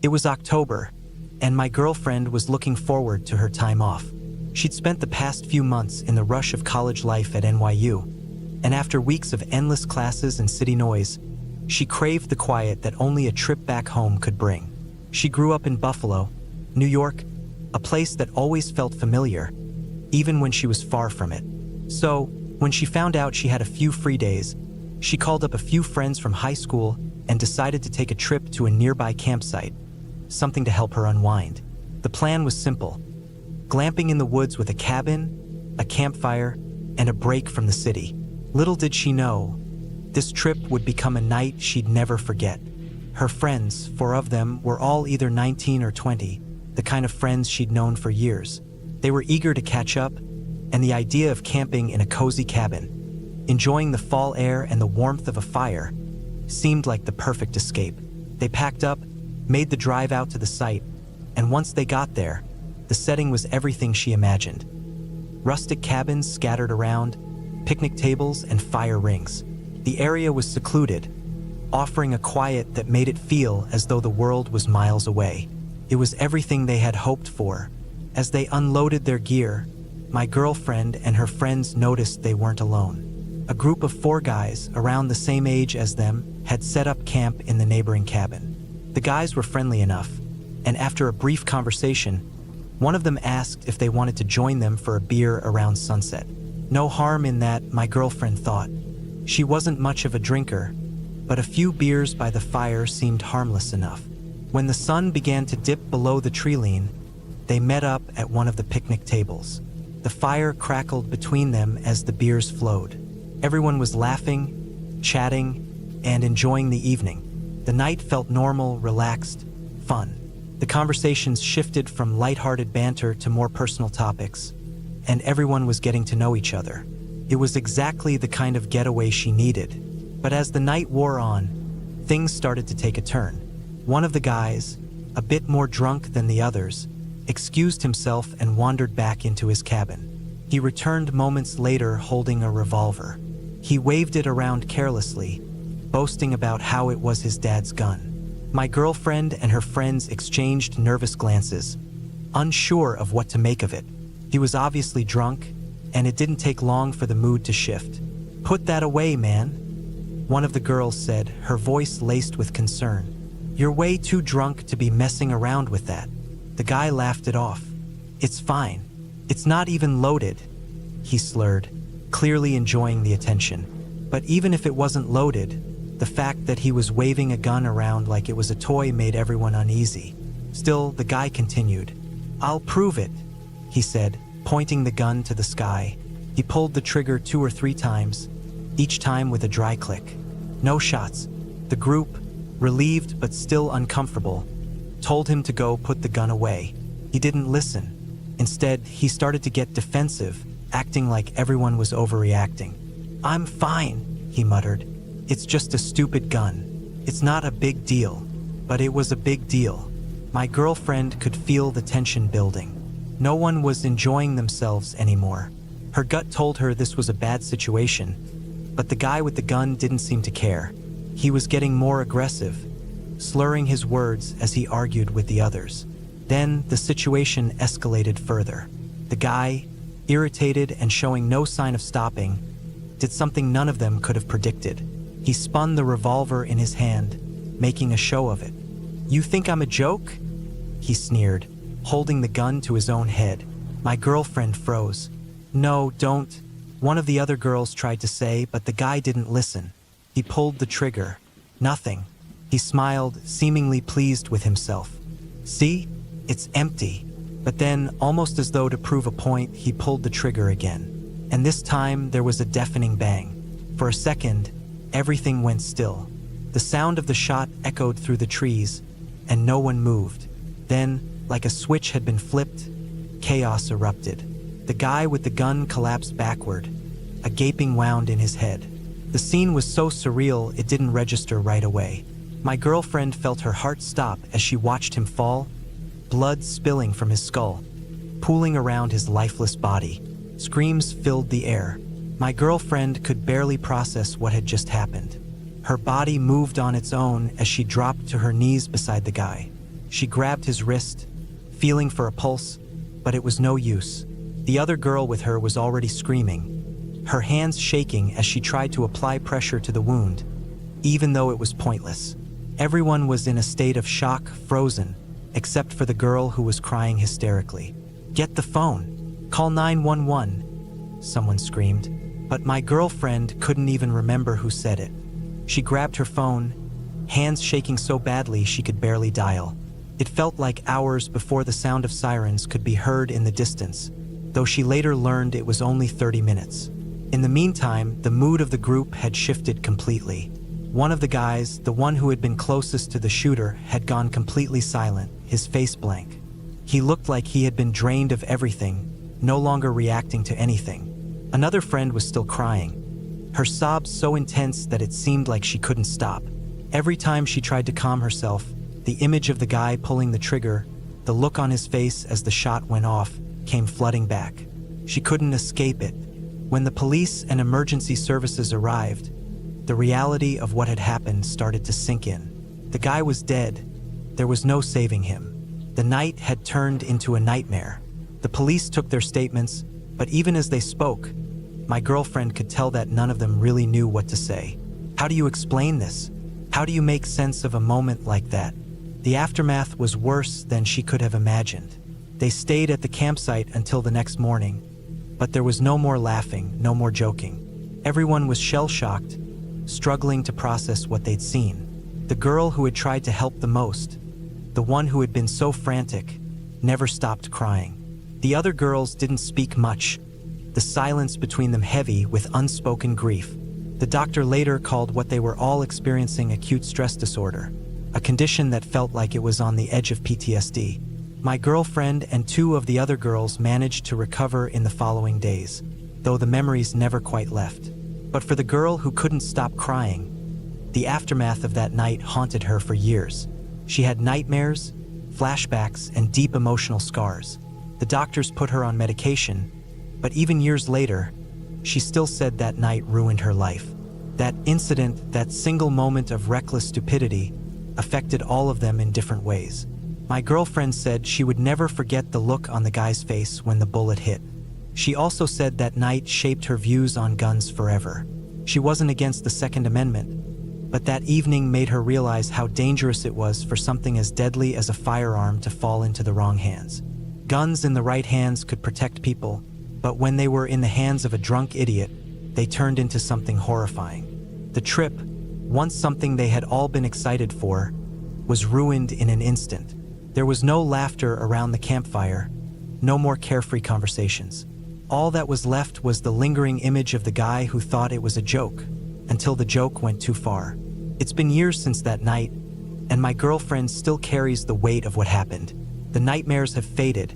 It was October, and my girlfriend was looking forward to her time off. She'd spent the past few months in the rush of college life at NYU, and after weeks of endless classes and city noise, she craved the quiet that only a trip back home could bring. She grew up in Buffalo, New York, a place that always felt familiar, even when she was far from it. So, when she found out she had a few free days, she called up a few friends from high school and decided to take a trip to a nearby campsite, something to help her unwind. The plan was simple: glamping in the woods with a cabin, a campfire, and a break from the city. Little did she know, this trip would become a night she'd never forget. Her friends, 4 of them, were all either 19 or 20, the kind of friends she'd known for years. They were eager to catch up, and the idea of camping in a cozy cabin, enjoying the fall air and the warmth of a fire, seemed like the perfect escape. They packed up, made the drive out to the site, and once they got there, the setting was everything she imagined. Rustic cabins scattered around, picnic tables and fire rings. The area was secluded, offering a quiet that made it feel as though the world was miles away. It was everything they had hoped for. As they unloaded their gear, my girlfriend and her friends noticed they weren't alone. A group of 4 guys, around the same age as them, had set up camp in the neighboring cabin. The guys were friendly enough, and after a brief conversation, one of them asked if they wanted to join them for a beer around sunset. No harm in that, my girlfriend thought. She wasn't much of a drinker, but a few beers by the fire seemed harmless enough. When the sun began to dip below the tree-line, they met up at one of the picnic tables. The fire crackled between them as the beers flowed. Everyone was laughing, chatting, and enjoying the evening. The night felt normal, relaxed, fun. The conversations shifted from lighthearted banter to more personal topics, and everyone was getting to know each other. It was exactly the kind of getaway she needed. But as the night wore on, things started to take a turn. One of the guys, a bit more drunk than the others, excused himself and wandered back into his cabin. He returned moments later holding a revolver. He waved it around carelessly, boasting about how it was his dad's gun. My girlfriend and her friends exchanged nervous glances, unsure of what to make of it. He was obviously drunk, and it didn't take long for the mood to shift. "Put that away, man," one of the girls said, her voice laced with concern. "You're way too drunk to be messing around with that." The guy laughed it off. "It's fine. It's not even loaded," he slurred, clearly enjoying the attention. But even if it wasn't loaded, the fact that he was waving a gun around like it was a toy made everyone uneasy. Still, the guy continued. "I'll prove it," he said, pointing the gun to the sky. He pulled the trigger 2 or 3 times, each time with a dry click. No shots. The group, relieved but still uncomfortable, told him to go put the gun away. He didn't listen. Instead, he started to get defensive, acting like everyone was overreacting. "I'm fine," he muttered. "It's just a stupid gun. It's not a big deal." But it was a big deal. My girlfriend could feel the tension building. No one was enjoying themselves anymore. Her gut told her this was a bad situation, but the guy with the gun didn't seem to care. He was getting more aggressive, slurring his words as he argued with the others. Then the situation escalated further. The guy, irritated and showing no sign of stopping, did something none of them could have predicted. He spun the revolver in his hand, making a show of it. "You think I'm a joke?" he sneered, holding the gun to his own head. My girlfriend froze. "No, don't," one of the other girls tried to say, but the guy didn't listen. He pulled the trigger. Nothing. He smiled, seemingly pleased with himself. "See? It's empty." But then, almost as though to prove a point, he pulled the trigger again. And this time, there was a deafening bang. For a second, everything went still. The sound of the shot echoed through the trees, and no one moved. Then, like a switch had been flipped, chaos erupted. The guy with the gun collapsed backward, a gaping wound in his head. The scene was so surreal it didn't register right away. My girlfriend felt her heart stop as she watched him fall, blood spilling from his skull, pooling around his lifeless body. Screams filled the air. My girlfriend could barely process what had just happened. Her body moved on its own as she dropped to her knees beside the guy. She grabbed his wrist, feeling for a pulse, but it was no use. The other girl with her was already screaming, her hands shaking as she tried to apply pressure to the wound, even though it was pointless. Everyone was in a state of shock, frozen, except for the girl who was crying hysterically. "Get the phone! Call 911!" someone screamed, but my girlfriend couldn't even remember who said it. She grabbed her phone, hands shaking so badly she could barely dial. It felt like hours before the sound of sirens could be heard in the distance, though she later learned it was only 30 minutes. In the meantime, the mood of the group had shifted completely. One of the guys, the one who had been closest to the shooter, had gone completely silent, his face blank. He looked like he had been drained of everything, no longer reacting to anything. Another friend was still crying, her sobs so intense that it seemed like she couldn't stop. Every time she tried to calm herself, the image of the guy pulling the trigger, the look on his face as the shot went off, came flooding back. She couldn't escape it. When the police and emergency services arrived, the reality of what had happened started to sink in. The guy was dead. There was no saving him. The night had turned into a nightmare. The police took their statements, but even as they spoke, my girlfriend could tell that none of them really knew what to say. How do you explain this? How do you make sense of a moment like that? The aftermath was worse than she could have imagined. They stayed at the campsite until the next morning, but there was no more laughing, no more joking. Everyone was shell-shocked, struggling to process what they'd seen. The girl who had tried to help the most, the one who had been so frantic, never stopped crying. The other girls didn't speak much, the silence between them heavy with unspoken grief. The doctor later called what they were all experiencing acute stress disorder, a condition that felt like it was on the edge of PTSD. My girlfriend and two of the other girls managed to recover in the following days, though the memories never quite left. But for the girl who couldn't stop crying, the aftermath of that night haunted her for years. She had nightmares, flashbacks, and deep emotional scars. The doctors put her on medication, but even years later, she still said that night ruined her life. That incident, that single moment of reckless stupidity, affected all of them in different ways. My girlfriend said she would never forget the look on the guy's face when the bullet hit. She also said that night shaped her views on guns forever. She wasn't against the Second Amendment, but that evening made her realize how dangerous it was for something as deadly as a firearm to fall into the wrong hands. Guns in the right hands could protect people, but when they were in the hands of a drunk idiot, they turned into something horrifying. The trip, once something they had all been excited for, was ruined in an instant. There was no laughter around the campfire, no more carefree conversations. All that was left was the lingering image of the guy who thought it was a joke, until the joke went too far. It's been years since that night, and my girlfriend still carries the weight of what happened. The nightmares have faded,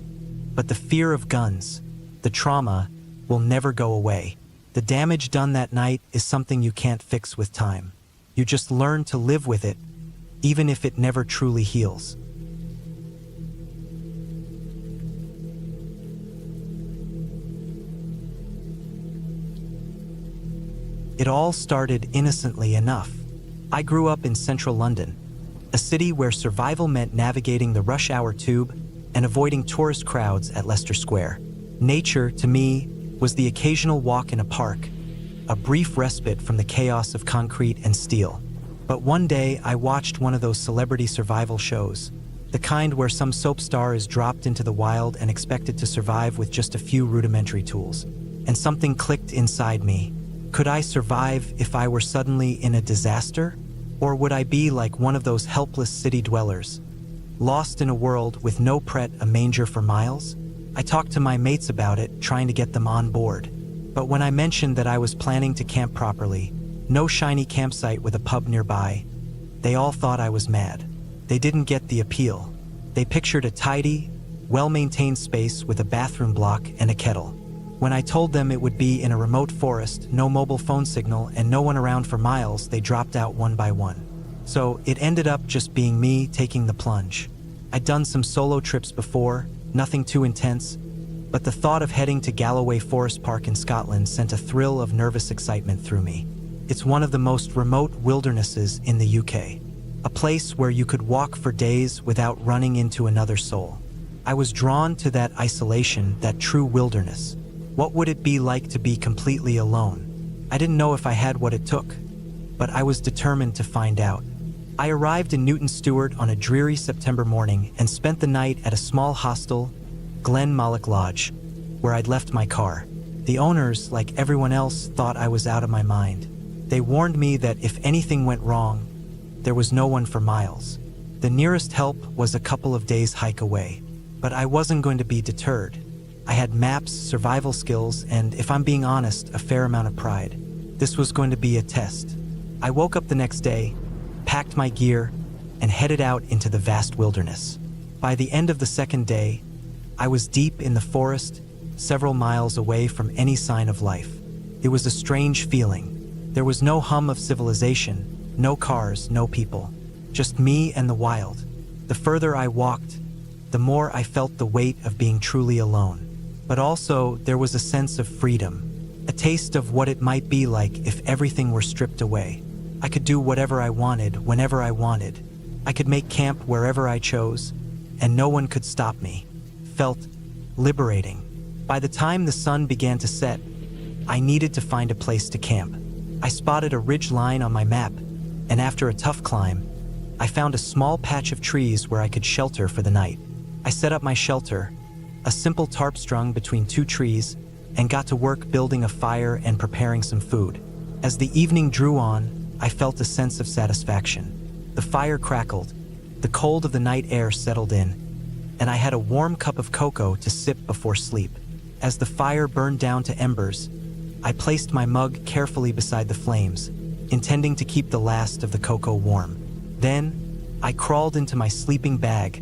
but the fear of guns, the trauma, will never go away. The damage done that night is something you can't fix with time. You just learn to live with it, even if it never truly heals. It all started innocently enough. I grew up in central London, a city where survival meant navigating the rush hour tube and avoiding tourist crowds at Leicester Square. Nature, to me, was the occasional walk in a park, a brief respite from the chaos of concrete and steel. But one day, I watched one of those celebrity survival shows, the kind where some soap star is dropped into the wild and expected to survive with just a few rudimentary tools. And something clicked inside me. Could I survive if I were suddenly in a disaster? Or would I be like one of those helpless city dwellers, lost in a world with no pret, a manger for miles? I talked to my mates about it, trying to get them on board. But when I mentioned that I was planning to camp properly, no shiny campsite with a pub nearby, they all thought I was mad. They didn't get the appeal. They pictured a tidy, well-maintained space with a bathroom block and a kettle. When I told them it would be in a remote forest, no mobile phone signal, and no one around for miles, they dropped out one by one. So it ended up just being me taking the plunge. I'd done some solo trips before, nothing too intense, but the thought of heading to Galloway Forest Park in Scotland sent a thrill of nervous excitement through me. It's one of the most remote wildernesses in the UK. a place where you could walk for days without running into another soul. I was drawn to that isolation, that true wilderness. What would it be like to be completely alone? I didn't know if I had what it took, but I was determined to find out. I arrived in Newton Stewart on a dreary September morning and spent the night at a small hostel, Glen Malloch Lodge, where I'd left my car. The owners, like everyone else, thought I was out of my mind. They warned me that if anything went wrong, there was no one for miles. The nearest help was a couple of days' hike away. But I wasn't going to be deterred. I had maps, survival skills, and, if I'm being honest, a fair amount of pride. This was going to be a test. I woke up the next day, packed my gear, and headed out into the vast wilderness. By the end of the second day, I was deep in the forest, several miles away from any sign of life. It was a strange feeling. There was no hum of civilization, no cars, no people. Just me and the wild. The further I walked, the more I felt the weight of being truly alone. But also, there was a sense of freedom, a taste of what it might be like if everything were stripped away. I could do whatever I wanted, whenever I wanted. I could make camp wherever I chose, and no one could stop me. Felt liberating. By the time the sun began to set, I needed to find a place to camp. I spotted a ridge line on my map, and after a tough climb, I found a small patch of trees where I could shelter for the night. I set up my shelter, a simple tarp strung between two trees, and got to work building a fire and preparing some food. As the evening drew on, I felt a sense of satisfaction. The fire crackled, the cold of the night air settled in, and I had a warm cup of cocoa to sip before sleep. As the fire burned down to embers, I placed my mug carefully beside the flames, intending to keep the last of the cocoa warm. Then, I crawled into my sleeping bag,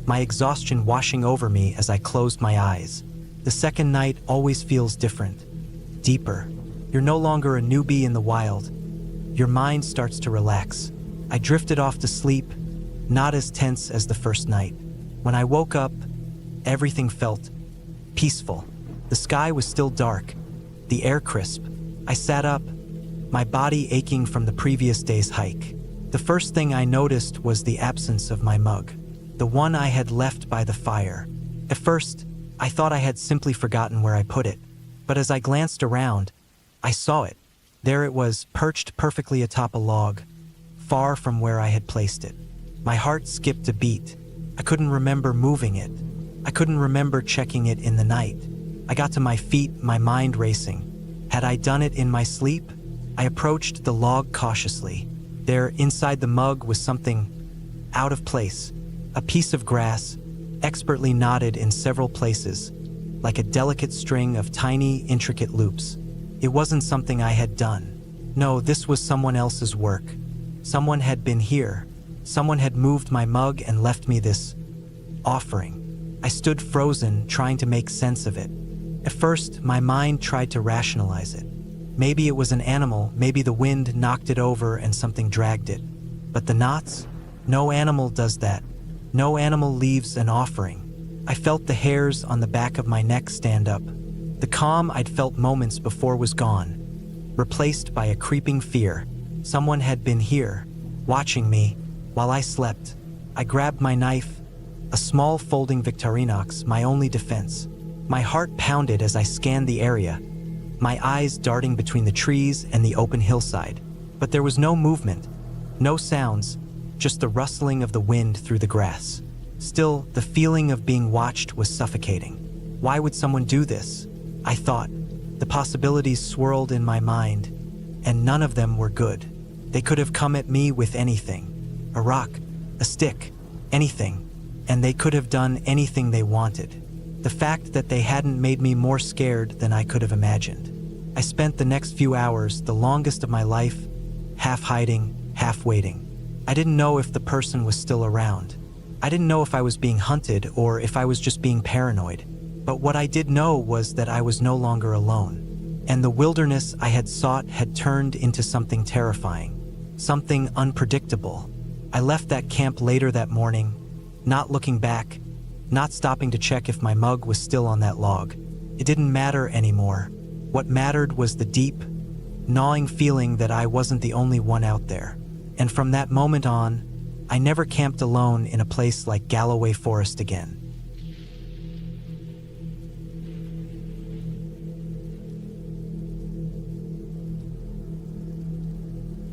my exhaustion washing over me as I closed my eyes. The second night always feels different, deeper. You're no longer a newbie in the wild. Your mind starts to relax. I drifted off to sleep, not as tense as the first night. When I woke up, everything felt peaceful. The sky was still dark, the air crisp. I sat up, my body aching from the previous day's hike. The first thing I noticed was the absence of my mug, the one I had left by the fire. At first, I thought I had simply forgotten where I put it, but as I glanced around, I saw it. There it was, perched perfectly atop a log, far from where I had placed it. My heart skipped a beat. I couldn't remember moving it. I couldn't remember checking it in the night. I got to my feet, my mind racing. Had I done it in my sleep? I approached the log cautiously. There, inside the mug, was something out of place. A piece of grass, expertly knotted in several places, like a delicate string of tiny, intricate loops. It wasn't something I had done. No, this was someone else's work. Someone had been here. Someone had moved my mug and left me this offering. I stood frozen, trying to make sense of it. At first, my mind tried to rationalize it. Maybe it was an animal, maybe the wind knocked it over and something dragged it. But the knots? No animal does that. No animal leaves an offering. I felt the hairs on the back of my neck stand up. The calm I'd felt moments before was gone, replaced by a creeping fear. Someone had been here, watching me, while I slept. I grabbed my knife, a small folding Victorinox, my only defense. My heart pounded as I scanned the area, my eyes darting between the trees and the open hillside. But there was no movement, no sounds, just the rustling of the wind through the grass. Still, the feeling of being watched was suffocating. Why would someone do this? I thought. The possibilities swirled in my mind, and none of them were good. They could have come at me with anything. A rock, a stick, anything. And they could have done anything they wanted. The fact that they hadn't made me more scared than I could have imagined. I spent the next few hours, the longest of my life, half hiding, half waiting. I didn't know if the person was still around. I didn't know if I was being hunted or if I was just being paranoid. But what I did know was that I was no longer alone. And the wilderness I had sought had turned into something terrifying, something unpredictable. I left that camp later that morning, not looking back, not stopping to check if my mug was still on that log. It didn't matter anymore. What mattered was the deep, gnawing feeling that I wasn't the only one out there. And from that moment on, I never camped alone in a place like Galloway Forest again.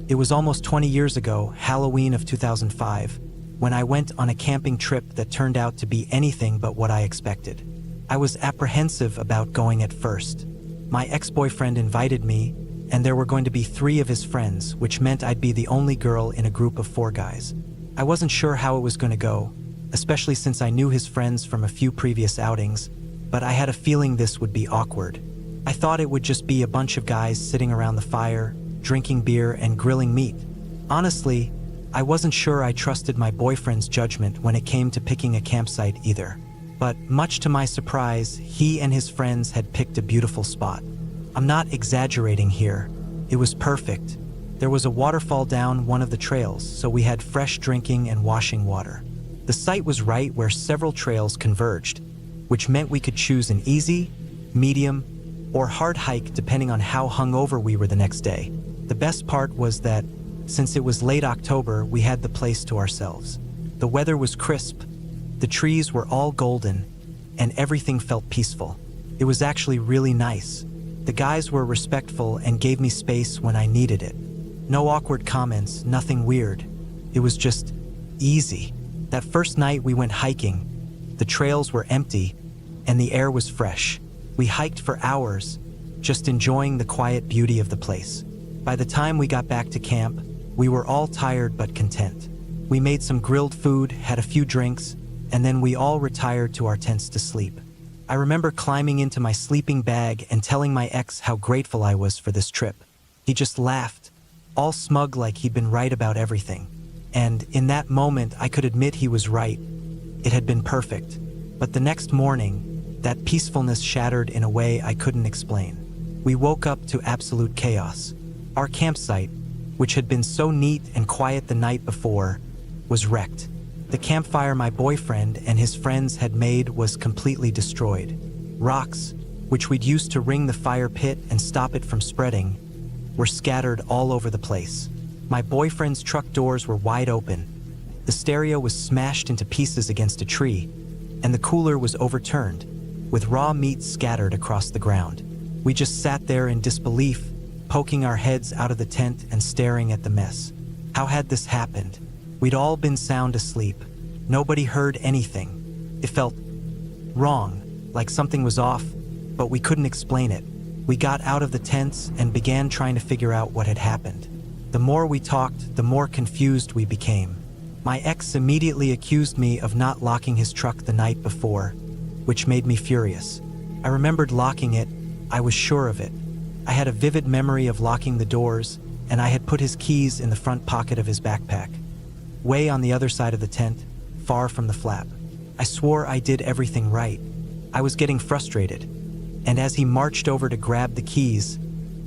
It was almost 20 years ago, Halloween of 2005, when I went on a camping trip that turned out to be anything but what I expected. I was apprehensive about going at first. My ex-boyfriend invited me, and there were going to be 3 of his friends, which meant I'd be the only girl in a group of 4 guys. I wasn't sure how it was going to go, especially since I knew his friends from a few previous outings, but I had a feeling this would be awkward. I thought it would just be a bunch of guys sitting around the fire, drinking beer and grilling meat. Honestly, I wasn't sure I trusted my boyfriend's judgment when it came to picking a campsite either. But much to my surprise, he and his friends had picked a beautiful spot. I'm not exaggerating here. It was perfect. There was a waterfall down one of the trails, so we had fresh drinking and washing water. The site was right where several trails converged, which meant we could choose an easy, medium, or hard hike depending on how hungover we were the next day. The best part was that, since it was late October, we had the place to ourselves. The weather was crisp, the trees were all golden, and everything felt peaceful. It was actually really nice. The guys were respectful and gave me space when I needed it. No awkward comments, nothing weird. It was just easy. That first night we went hiking. The trails were empty, and the air was fresh. We hiked for hours, just enjoying the quiet beauty of the place. By the time we got back to camp, we were all tired but content. We made some grilled food, had a few drinks, and then we all retired to our tents to sleep. I remember climbing into my sleeping bag and telling my ex how grateful I was for this trip. He just laughed, all smug like he'd been right about everything. And in that moment, I could admit he was right. It had been perfect. But the next morning, that peacefulness shattered in a way I couldn't explain. We woke up to absolute chaos. Our campsite, which had been so neat and quiet the night before, was wrecked. The campfire my boyfriend and his friends had made was completely destroyed. Rocks, which we'd used to ring the fire pit and stop it from spreading, were scattered all over the place. My boyfriend's truck doors were wide open. The stereo was smashed into pieces against a tree, and the cooler was overturned, with raw meat scattered across the ground. We just sat there in disbelief, poking our heads out of the tent and staring at the mess. How had this happened? We'd all been sound asleep. Nobody heard anything. It felt wrong, like something was off, but we couldn't explain it. We got out of the tents and began trying to figure out what had happened. The more we talked, the more confused we became. My ex immediately accused me of not locking his truck the night before, which made me furious. I remembered locking it. I was sure of it. I had a vivid memory of locking the doors, and I had put his keys in the front pocket of his backpack, way on the other side of the tent, far from the flap. I swore I did everything right. I was getting frustrated, and as he marched over to grab the keys,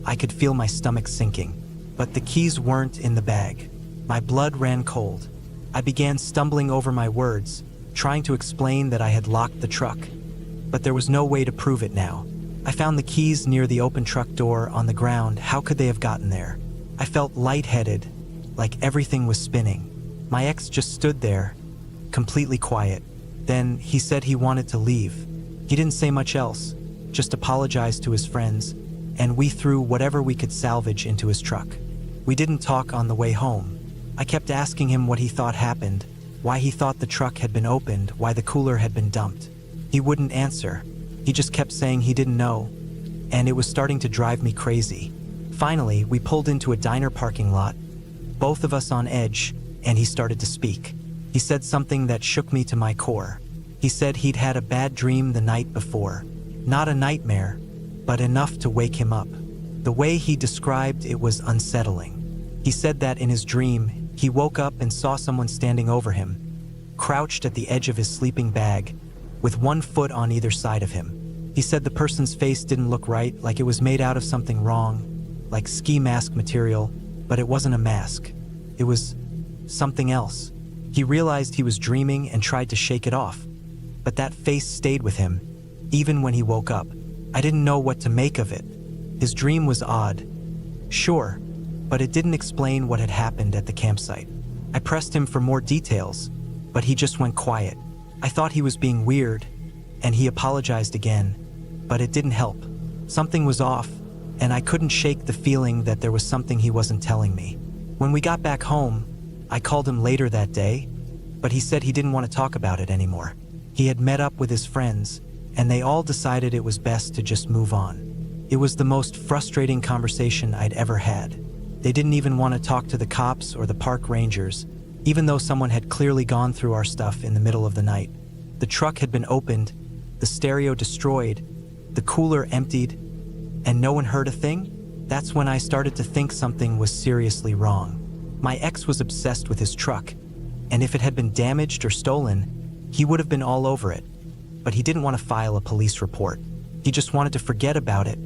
I could feel my stomach sinking. But the keys weren't in the bag. My blood ran cold. I began stumbling over my words, trying to explain that I had locked the truck, but there was no way to prove it now. I found the keys near the open truck door on the ground. How could they have gotten there? I felt lightheaded, like everything was spinning. My ex just stood there, completely quiet. Then he said he wanted to leave. He didn't say much else, just apologized to his friends, and we threw whatever we could salvage into his truck. We didn't talk on the way home. I kept asking him what he thought happened, why he thought the truck had been opened, why the cooler had been dumped. He wouldn't answer. He just kept saying he didn't know, and it was starting to drive me crazy. Finally, we pulled into a diner parking lot, both of us on edge, and he started to speak. He said something that shook me to my core. He said he'd had a bad dream the night before. Not a nightmare, but enough to wake him up. The way he described it was unsettling. He said that in his dream, he woke up and saw someone standing over him, crouched at the edge of his sleeping bag, with one foot on either side of him. He said the person's face didn't look right, like it was made out of something wrong, like ski mask material, but it wasn't a mask. It was something else. He realized he was dreaming and tried to shake it off, but that face stayed with him, even when he woke up. I didn't know what to make of it. His dream was odd, sure, but it didn't explain what had happened at the campsite. I pressed him for more details, but he just went quiet. I thought he was being weird, and he apologized again, but it didn't help. Something was off, and I couldn't shake the feeling that there was something he wasn't telling me. When we got back home, I called him later that day, but he said he didn't want to talk about it anymore. He had met up with his friends, and they all decided it was best to just move on. It was the most frustrating conversation I'd ever had. They didn't even want to talk to the cops or the park rangers, even though someone had clearly gone through our stuff in the middle of the night. The truck had been opened, the stereo destroyed, the cooler emptied, and no one heard a thing? That's when I started to think something was seriously wrong. My ex was obsessed with his truck, and if it had been damaged or stolen, he would have been all over it. But he didn't want to file a police report. He just wanted to forget about it,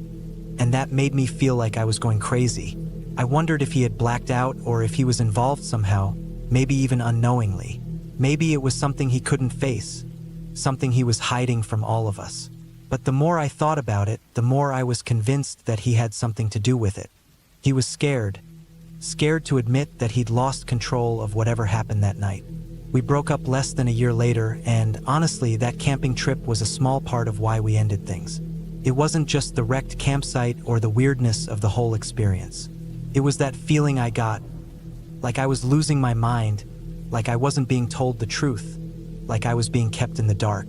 and that made me feel like I was going crazy. I wondered if he had blacked out or if he was involved somehow, maybe even unknowingly. Maybe it was something he couldn't face, something he was hiding from all of us. But the more I thought about it, the more I was convinced that he had something to do with it. He was scared to admit that he'd lost control of whatever happened that night. We broke up less than a year later, and honestly, that camping trip was a small part of why we ended things. It wasn't just the wrecked campsite or the weirdness of the whole experience. It was that feeling I got, like I was losing my mind, like I wasn't being told the truth, like I was being kept in the dark.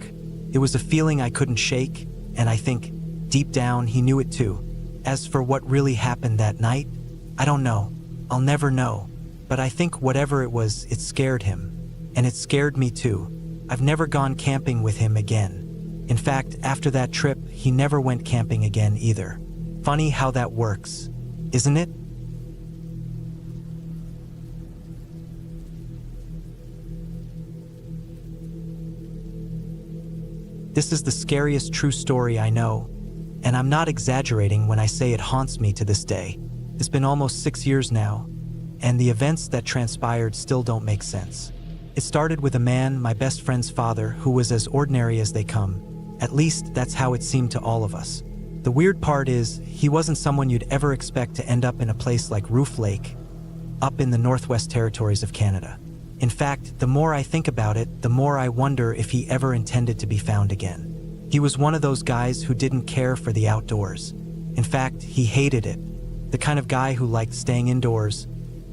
It was a feeling I couldn't shake, and I think, deep down, he knew it too. As for what really happened that night, I don't know. I'll never know. But I think whatever it was, it scared him. And it scared me too. I've never gone camping with him again. In fact, after that trip, he never went camping again either. Funny how that works, isn't it? This is the scariest true story I know, and I'm not exaggerating when I say it haunts me to this day. It's been almost 6 years now, and the events that transpired still don't make sense. It started with a man, my best friend's father, who was as ordinary as they come. At least that's how it seemed to all of us. The weird part is, he wasn't someone you'd ever expect to end up in a place like Roof Lake, up in the Northwest Territories of Canada. In fact, the more I think about it, the more I wonder if he ever intended to be found again. He was one of those guys who didn't care for the outdoors. In fact, he hated it. The kind of guy who liked staying indoors,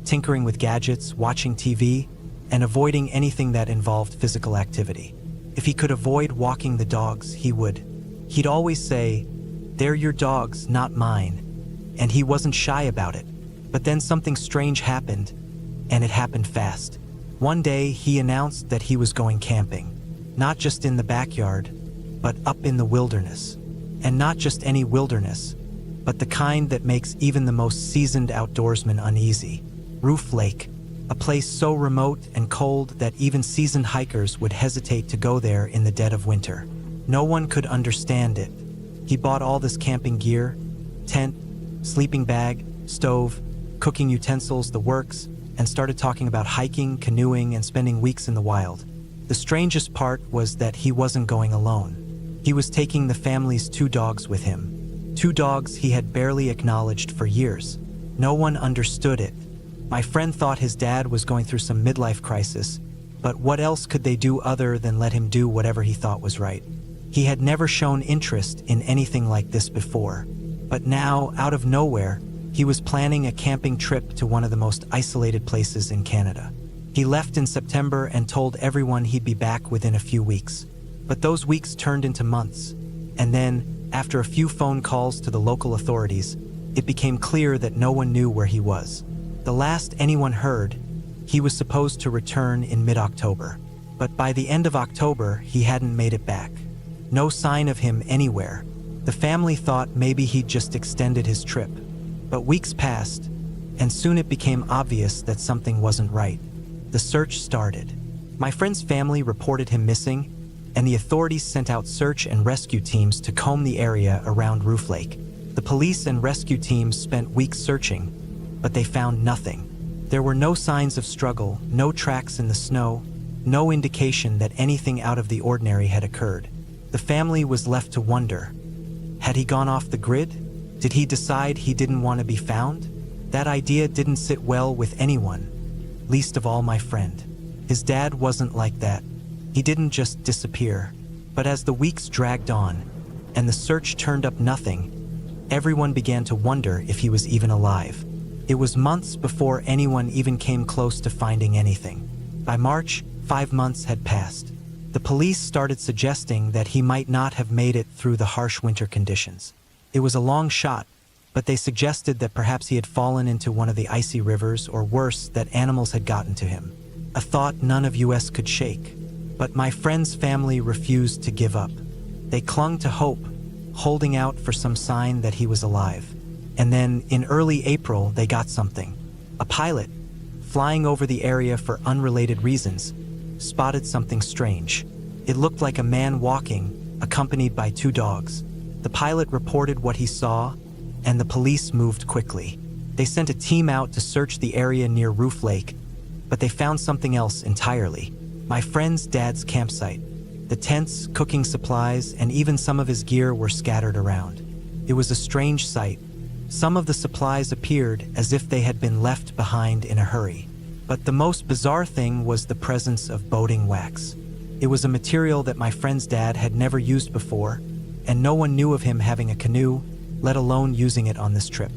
tinkering with gadgets, watching TV, and avoiding anything that involved physical activity. If he could avoid walking the dogs, he would. He'd always say, "They're your dogs, not mine." And he wasn't shy about it. But then something strange happened, and it happened fast. One day, he announced that he was going camping. Not just in the backyard, but up in the wilderness. And not just any wilderness, but the kind that makes even the most seasoned outdoorsman uneasy. Roof Lake, a place so remote and cold that even seasoned hikers would hesitate to go there in the dead of winter. No one could understand it. He bought all this camping gear, tent, sleeping bag, stove, cooking utensils, the works, and started talking about hiking, canoeing, and spending weeks in the wild. The strangest part was that he wasn't going alone. He was taking the family's 2 dogs with him. 2 dogs he had barely acknowledged for years. No one understood it. My friend thought his dad was going through some midlife crisis, but what else could they do other than let him do whatever he thought was right? He had never shown interest in anything like this before, but now, out of nowhere, he was planning a camping trip to one of the most isolated places in Canada. He left in September and told everyone he'd be back within a few weeks. But those weeks turned into months, and then, after a few phone calls to the local authorities, it became clear that no one knew where he was. The last anyone heard, he was supposed to return in mid-October. But by the end of October, he hadn't made it back. No sign of him anywhere. The family thought maybe he'd just extended his trip. But weeks passed, and soon it became obvious that something wasn't right. The search started. My friend's family reported him missing, and the authorities sent out search and rescue teams to comb the area around Roof Lake. The police and rescue teams spent weeks searching, but they found nothing. There were no signs of struggle, no tracks in the snow, no indication that anything out of the ordinary had occurred. The family was left to wonder. Had he gone off the grid? Did he decide he didn't want to be found? That idea didn't sit well with anyone. least of all my friend. His dad wasn't like that. He didn't just disappear. But as the weeks dragged on, and the search turned up nothing, everyone began to wonder if he was even alive. It was months before anyone even came close to finding anything. By March, 5 months had passed. The police started suggesting that he might not have made it through the harsh winter conditions. It was a long shot, but they suggested that perhaps he had fallen into one of the icy rivers, or worse, that animals had gotten to him. A thought none of us could shake. But my friend's family refused to give up. They clung to hope, holding out for some sign that he was alive. And then, in early April, they got something. A pilot, flying over the area for unrelated reasons, spotted something strange. It looked like a man walking, accompanied by 2 dogs. The pilot reported what he saw, and the police moved quickly. They sent a team out to search the area near Roof Lake, but they found something else entirely. My friend's dad's campsite. The tents, cooking supplies, and even some of his gear were scattered around. It was a strange sight. Some of the supplies appeared as if they had been left behind in a hurry. But the most bizarre thing was the presence of boating wax. It was a material that my friend's dad had never used before, and no one knew of him having a canoe, let alone using it on this trip.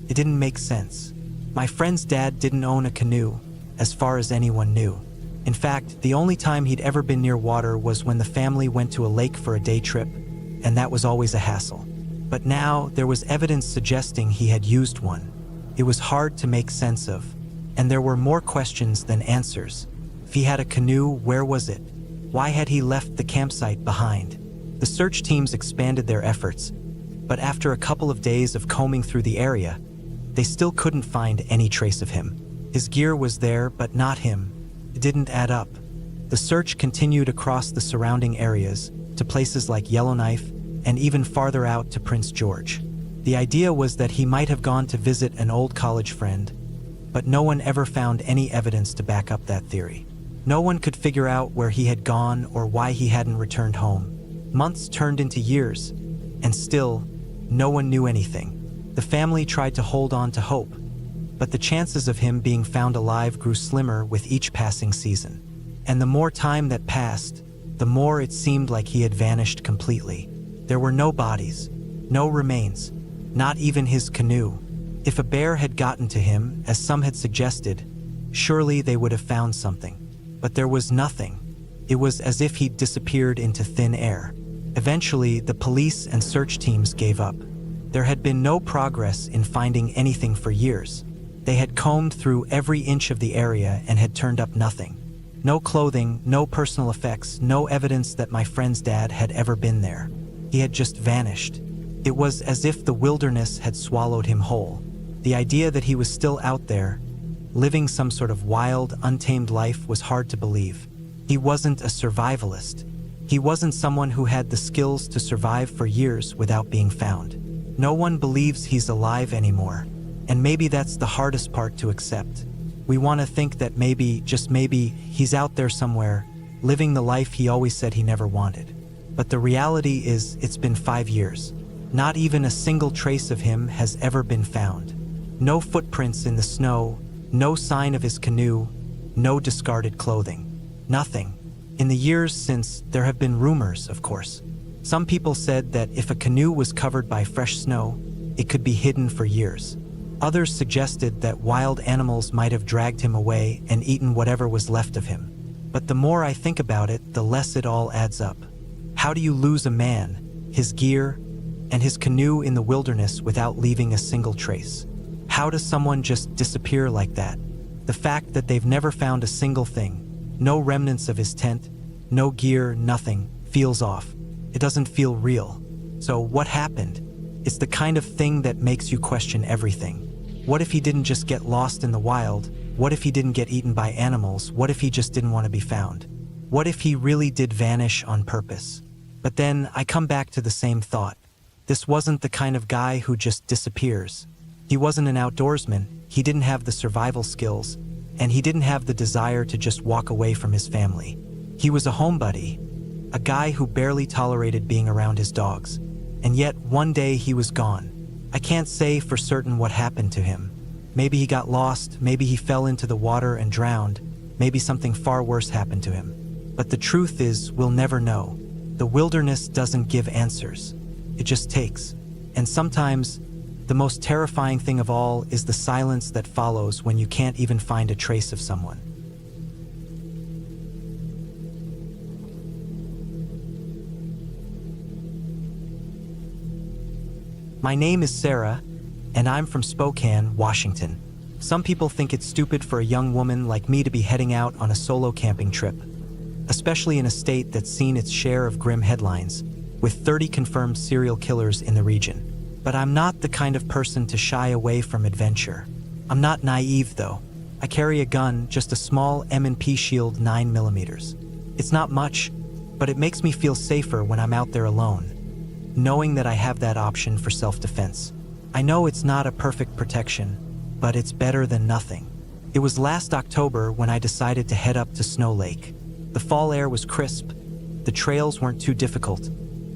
It didn't make sense. My friend's dad didn't own a canoe, as far as anyone knew. In fact, the only time he'd ever been near water was when the family went to a lake for a day trip, and that was always a hassle. But now, there was evidence suggesting he had used one. It was hard to make sense of, and there were more questions than answers. If he had a canoe, where was it? Why had he left the campsite behind? The search teams expanded their efforts, but after a couple of days of combing through the area, they still couldn't find any trace of him. His gear was there, but not him. It didn't add up. The search continued across the surrounding areas, to places like Yellowknife, and even farther out to Prince George. The idea was that he might have gone to visit an old college friend, but no one ever found any evidence to back up that theory. No one could figure out where he had gone or why he hadn't returned home. Months turned into years, and still, no one knew anything. The family tried to hold on to hope, but the chances of him being found alive grew slimmer with each passing season. And the more time that passed, the more it seemed like he had vanished completely. There were no bodies, no remains, not even his canoe. If a bear had gotten to him, as some had suggested, surely they would have found something. But there was nothing. It was as if he'd disappeared into thin air. Eventually, the police and search teams gave up. There had been no progress in finding anything for years. They had combed through every inch of the area and had turned up nothing. No clothing, no personal effects, no evidence that my friend's dad had ever been there. He had just vanished. It was as if the wilderness had swallowed him whole. The idea that he was still out there, living some sort of wild, untamed life, was hard to believe. He wasn't a survivalist. He wasn't someone who had the skills to survive for years without being found. No one believes he's alive anymore. And maybe that's the hardest part to accept. We want to think that maybe, just maybe, he's out there somewhere, living the life he always said he never wanted. But the reality is, it's been 5 years. Not even a single trace of him has ever been found. No footprints in the snow, no sign of his canoe, no discarded clothing. Nothing. In the years since, there have been rumors, of course. Some people said that if a canoe was covered by fresh snow, it could be hidden for years. Others suggested that wild animals might have dragged him away and eaten whatever was left of him. But the more I think about it, the less it all adds up. How do you lose a man, his gear, and his canoe in the wilderness without leaving a single trace? How does someone just disappear like that? The fact that they've never found a single thing, no remnants of his tent, no gear, nothing, feels off. It doesn't feel real. So what happened? It's the kind of thing that makes you question everything. What if he didn't just get lost in the wild? What if he didn't get eaten by animals? What if he just didn't want to be found? What if he really did vanish on purpose? But then I come back to the same thought. This wasn't the kind of guy who just disappears. He wasn't an outdoorsman, he didn't have the survival skills, and he didn't have the desire to just walk away from his family. He was a homebody, a guy who barely tolerated being around his dogs. And yet, one day he was gone. I can't say for certain what happened to him. Maybe he got lost, maybe he fell into the water and drowned, maybe something far worse happened to him. But the truth is, we'll never know. The wilderness doesn't give answers. It just takes. And sometimes, the most terrifying thing of all is the silence that follows when you can't even find a trace of someone. My name is Sarah, and I'm from Spokane, Washington. Some people think it's stupid for a young woman like me to be heading out on a solo camping trip, especially in a state that's seen its share of grim headlines, with 30 confirmed serial killers in the region. But I'm not the kind of person to shy away from adventure. I'm not naive, though. I carry a gun, just a small M&P Shield 9mm. It's not much, but it makes me feel safer when I'm out there alone, knowing that I have that option for self-defense. I know it's not a perfect protection, but it's better than nothing. It was last October when I decided to head up to Snow Lake. The fall air was crisp, the trails weren't too difficult,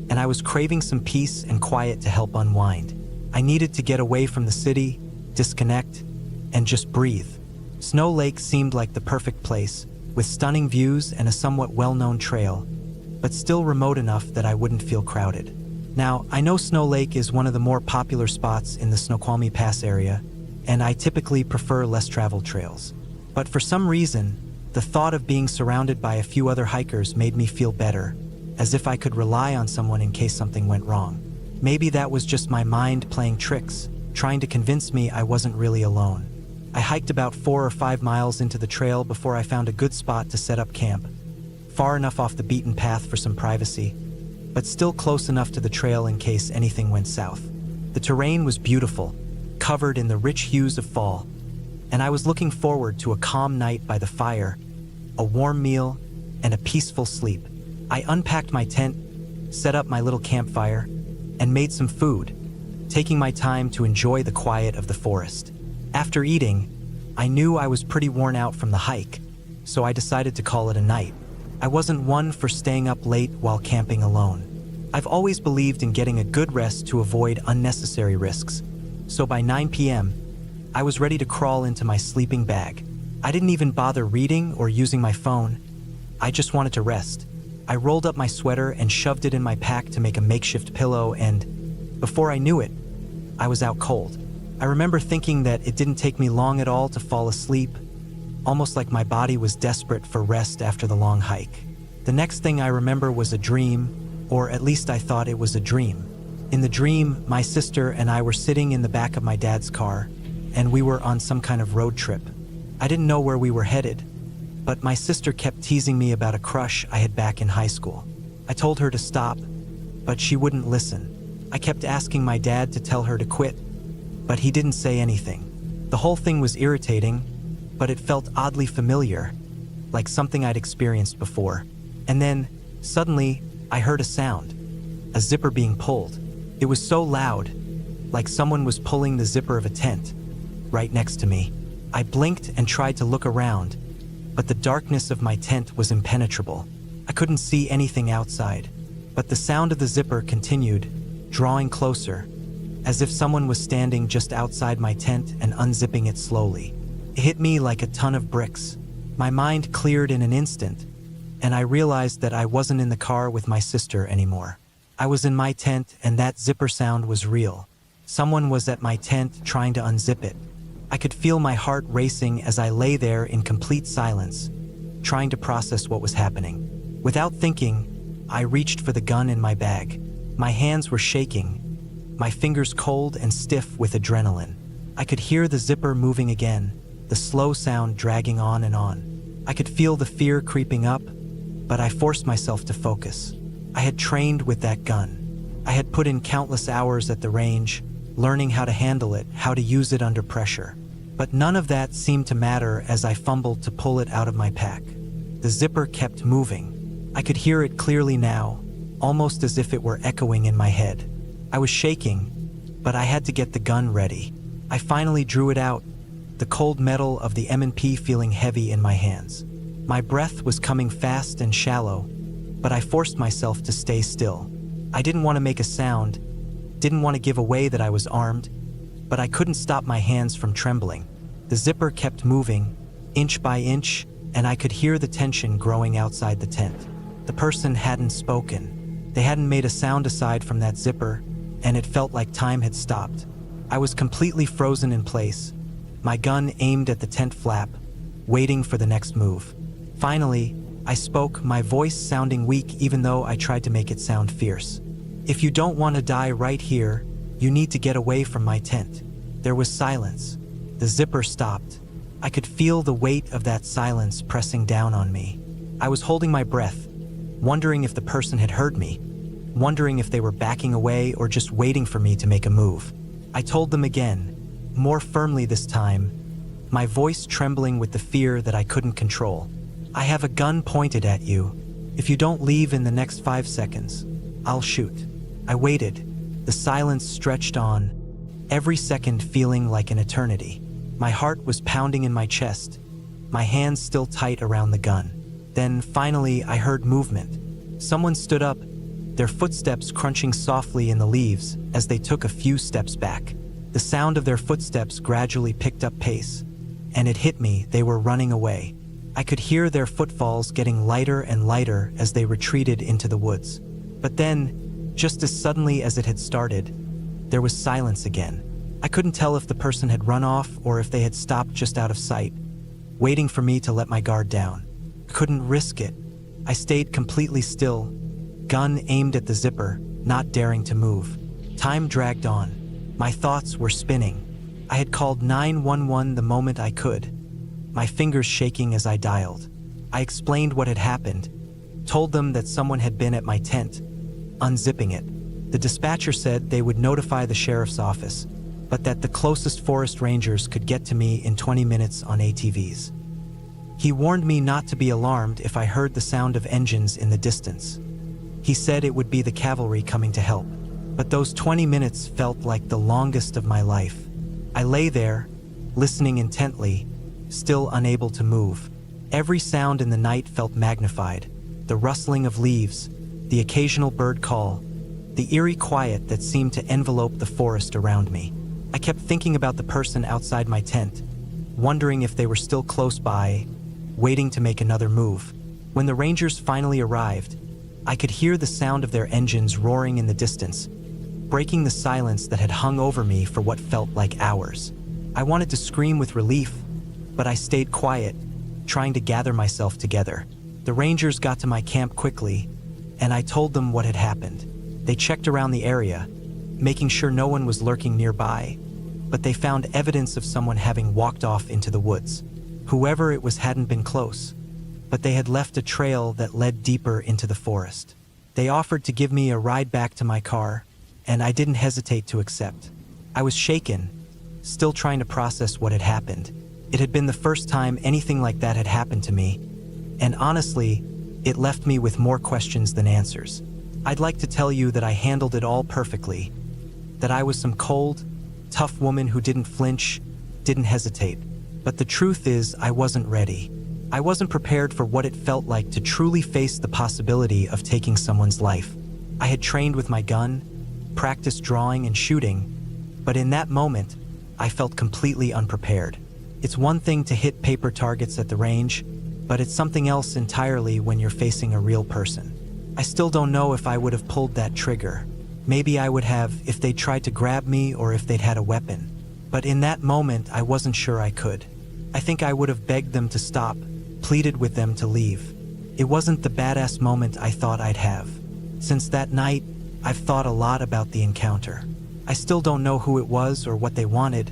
and I was craving some peace and quiet to help unwind. I needed to get away from the city, disconnect, and just breathe. Snow Lake seemed like the perfect place, with stunning views and a somewhat well-known trail, but still remote enough that I wouldn't feel crowded. Now, I know Snow Lake is one of the more popular spots in the Snoqualmie Pass area, and I typically prefer less traveled trails. But for some reason, the thought of being surrounded by a few other hikers made me feel better, as if I could rely on someone in case something went wrong. Maybe that was just my mind playing tricks, trying to convince me I wasn't really alone. I hiked about 4 or 5 miles into the trail before I found a good spot to set up camp, far enough off the beaten path for some privacy, but still close enough to the trail in case anything went south. The terrain was beautiful, covered in the rich hues of fall, and I was looking forward to a calm night by the fire, a warm meal, and a peaceful sleep. I unpacked my tent, set up my little campfire, and made some food, taking my time to enjoy the quiet of the forest. After eating, I knew I was pretty worn out from the hike, so I decided to call it a night. I wasn't one for staying up late while camping alone. I've always believed in getting a good rest to avoid unnecessary risks, so by 9 p.m., I was ready to crawl into my sleeping bag. I didn't even bother reading or using my phone. I just wanted to rest. I rolled up my sweater and shoved it in my pack to make a makeshift pillow, and before I knew it, I was out cold. I remember thinking that it didn't take me long at all to fall asleep, almost like my body was desperate for rest after the long hike. The next thing I remember was a dream, or at least I thought it was a dream. In the dream, my sister and I were sitting in the back of my dad's car, and we were on some kind of road trip. I didn't know where we were headed, but my sister kept teasing me about a crush I had back in high school. I told her to stop, but she wouldn't listen. I kept asking my dad to tell her to quit, but he didn't say anything. The whole thing was irritating, but it felt oddly familiar, like something I'd experienced before. And then, suddenly, I heard a sound, a zipper being pulled. It was so loud, like someone was pulling the zipper of a tent, right next to me. I blinked and tried to look around, but the darkness of my tent was impenetrable. I couldn't see anything outside, but the sound of the zipper continued, drawing closer, as if someone was standing just outside my tent and unzipping it slowly. It hit me like a ton of bricks. My mind cleared in an instant, and I realized that I wasn't in the car with my sister anymore. I was in my tent, and that zipper sound was real. Someone was at my tent trying to unzip it. I could feel my heart racing as I lay there in complete silence, trying to process what was happening. Without thinking, I reached for the gun in my bag. My hands were shaking, my fingers cold and stiff with adrenaline. I could hear the zipper moving again, the slow sound dragging on and on. I could feel the fear creeping up, but I forced myself to focus. I had trained with that gun. I had put in countless hours at the range, learning how to handle it, how to use it under pressure. But none of that seemed to matter as I fumbled to pull it out of my pack. The zipper kept moving. I could hear it clearly now, almost as if it were echoing in my head. I was shaking, but I had to get the gun ready. I finally drew it out, the cold metal of the M&P feeling heavy in my hands. My breath was coming fast and shallow, but I forced myself to stay still. I didn't want to make a sound, didn't want to give away that I was armed, but I couldn't stop my hands from trembling. The zipper kept moving, inch by inch, and I could hear the tension growing outside the tent. The person hadn't spoken. They hadn't made a sound aside from that zipper, and it felt like time had stopped. I was completely frozen in place, my gun aimed at the tent flap, waiting for the next move. Finally, I spoke, my voice sounding weak even though I tried to make it sound fierce. "If you don't want to die right here, you need to get away from my tent." There was silence. The zipper stopped. I could feel the weight of that silence pressing down on me. I was holding my breath, wondering if the person had heard me, wondering if they were backing away or just waiting for me to make a move. I told them again, more firmly this time, my voice trembling with the fear that I couldn't control. "I have a gun pointed at you. If you don't leave in the next 5 seconds, I'll shoot." I waited. The silence stretched on, every second feeling like an eternity. My heart was pounding in my chest, my hands still tight around the gun. Then, finally, I heard movement. Someone stood up, their footsteps crunching softly in the leaves as they took a few steps back. The sound of their footsteps gradually picked up pace, and it hit me, they were running away. I could hear their footfalls getting lighter and lighter as they retreated into the woods. But then, just as suddenly as it had started, there was silence again. I couldn't tell if the person had run off or if they had stopped just out of sight, waiting for me to let my guard down. Couldn't risk it. I stayed completely still, gun aimed at the zipper, not daring to move. Time dragged on. My thoughts were spinning. I had called 911 the moment I could, my fingers shaking as I dialed. I explained what had happened, told them that someone had been at my tent, unzipping it. The dispatcher said they would notify the sheriff's office, but that the closest forest rangers could get to me in 20 minutes on ATVs. He warned me not to be alarmed if I heard the sound of engines in the distance. He said it would be the cavalry coming to help, but those 20 minutes felt like the longest of my life. I lay there, listening intently, still unable to move. Every sound in the night felt magnified, the rustling of leaves, the occasional bird call, the eerie quiet that seemed to envelope the forest around me. I kept thinking about the person outside my tent, wondering if they were still close by, waiting to make another move. When the rangers finally arrived, I could hear the sound of their engines roaring in the distance, breaking the silence that had hung over me for what felt like hours. I wanted to scream with relief, but I stayed quiet, trying to gather myself together. The rangers got to my camp quickly, and I told them what had happened. They checked around the area, making sure no one was lurking nearby, but they found evidence of someone having walked off into the woods. Whoever it was hadn't been close, but they had left a trail that led deeper into the forest. They offered to give me a ride back to my car, and I didn't hesitate to accept. I was shaken, still trying to process what had happened. It had been the first time anything like that had happened to me, and honestly, it left me with more questions than answers. I'd like to tell you that I handled it all perfectly, that I was some cold, tough woman who didn't flinch, didn't hesitate. But the truth is, I wasn't ready. I wasn't prepared for what it felt like to truly face the possibility of taking someone's life. I had trained with my gun, practiced drawing and shooting, but in that moment, I felt completely unprepared. It's one thing to hit paper targets at the range, but it's something else entirely when you're facing a real person. I still don't know if I would have pulled that trigger. Maybe I would have if they tried to grab me or if they'd had a weapon. But in that moment, I wasn't sure I could. I think I would have begged them to stop, pleaded with them to leave. It wasn't the badass moment I thought I'd have. Since that night, I've thought a lot about the encounter. I still don't know who it was or what they wanted,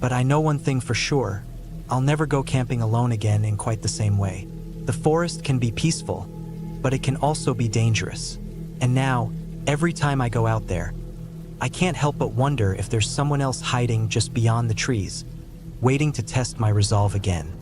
but I know one thing for sure. I'll never go camping alone again in quite the same way. The forest can be peaceful, but it can also be dangerous. And now, every time I go out there, I can't help but wonder if there's someone else hiding just beyond the trees, waiting to test my resolve again.